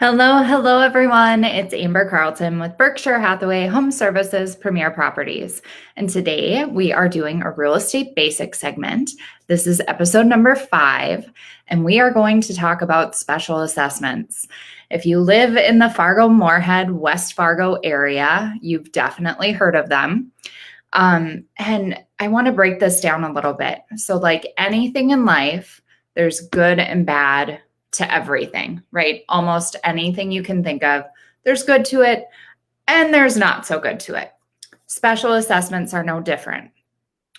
Hello, everyone. It's Amber Carlton with Berkshire Hathaway HomeServices Premier Properties. And today we are doing a real estate basics segment. This is episode number 5, and we are going to talk about special assessments. If you live in the Fargo, Moorhead, West Fargo area, you've definitely heard of them. And I want to break this down a little bit. So like anything in life, there's good and bad to everything, right? Almost anything you can think of, there's good to it and there's not so good to it. Special assessments are no different.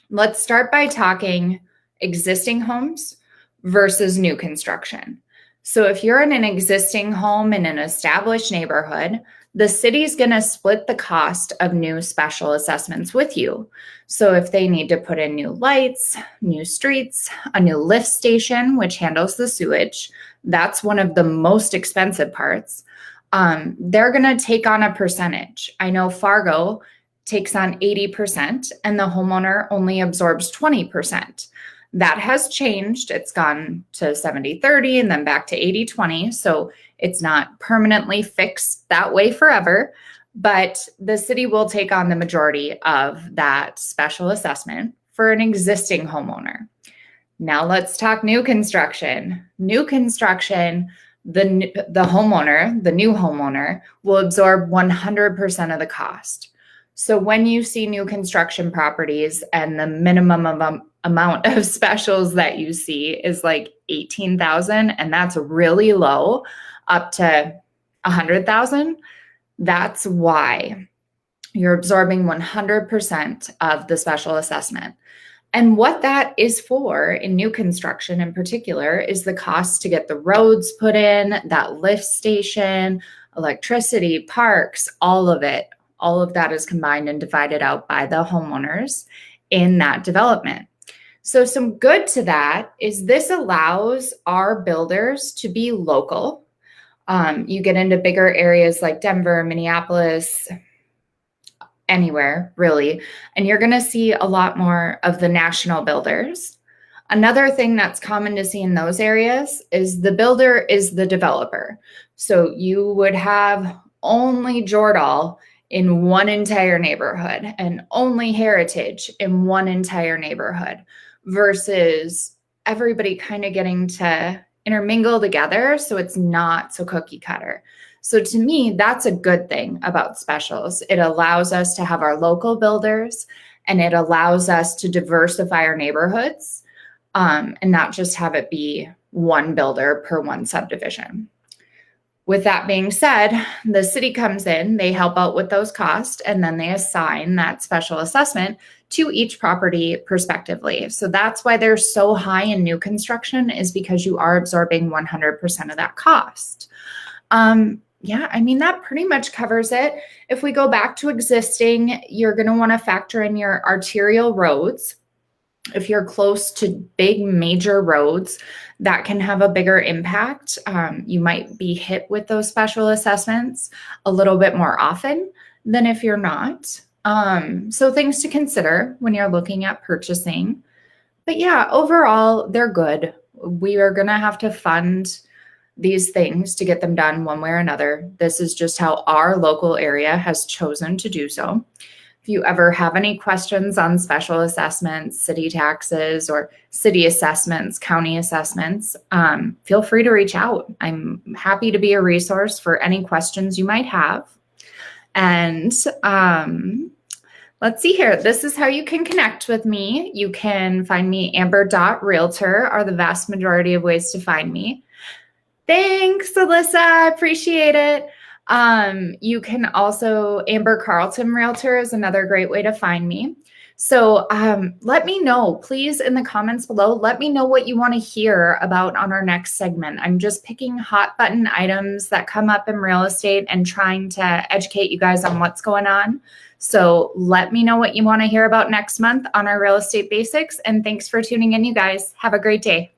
Let's start by talking existing homes versus new construction. So if you're in an existing home in an established neighborhood, the city's going to split the cost of new special assessments with you. So if they need to put in new lights, new streets, a new lift station, which handles the sewage, that's one of the most expensive parts. They're going to take on a percentage. I know Fargo takes on 80% and the homeowner only absorbs 20%. That has changed. It's gone to 70-30 and then back to 80-20. So it's not permanently fixed that way forever, but the city will take on the majority of that special assessment for an existing homeowner. Now let's talk new construction. New construction, the homeowner, the new homeowner, will absorb 100% of the cost. So when you see new construction properties and the minimum amount of specials that you see is like $18,000, and that's really low, up to $100,000, that's why you're absorbing 100% of the special assessment. And what that is for in new construction in particular is the cost to get the roads put in, that lift station, electricity, parks, all of it. All of that is combined and divided out by the homeowners in that development. So some good to that is this allows our builders to be local. You get into bigger areas like Denver, Minneapolis, anywhere really, and you're going to see a lot more of the national builders. Another thing that's common to see in those areas is the builder is the developer. So you would have only Jordan in one entire neighborhood and only Heritage in one entire neighborhood versus everybody kind of getting to intermingle together so it's not so cookie cutter. So to me, that's a good thing about specials. It allows us to have our local builders and it allows us to diversify our neighborhoods and not just have it be one builder per one subdivision. With that being said, the city comes in, they help out with those costs, and then they assign that special assessment to each property prospectively. So that's why they're so high in new construction, is because you are absorbing 100% of that cost. Yeah, I mean, that pretty much covers it. If we go back to existing, you're going to want to factor in your arterial roads. If you're close to big major roads, that can have a bigger impact. You might be hit with those special assessments a little bit more often than if you're not. So things to consider when you're looking at purchasing. But yeah, overall, they're good. We are going to have to fund these things to get them done one way or another. This is just how our local area has chosen to do so. If you ever have any questions on special assessments, city taxes, or city assessments, county assessments, feel free to reach out. I'm happy to be a resource for any questions you might have. And let's see here. This is how you can connect with me. You can find me amber.realtor are the vast majority of ways to find me. Thanks, Alyssa. Appreciate it. You can also, Amber Carlton Realtor is another great way to find me. So let me know, please, in the comments below, let me know what you want to hear about on our next segment. I'm just picking hot button items that come up in real estate and trying to educate you guys on what's going on. So let me know what you want to hear about next month on our real estate basics. And thanks for tuning in, you guys. Have a great day.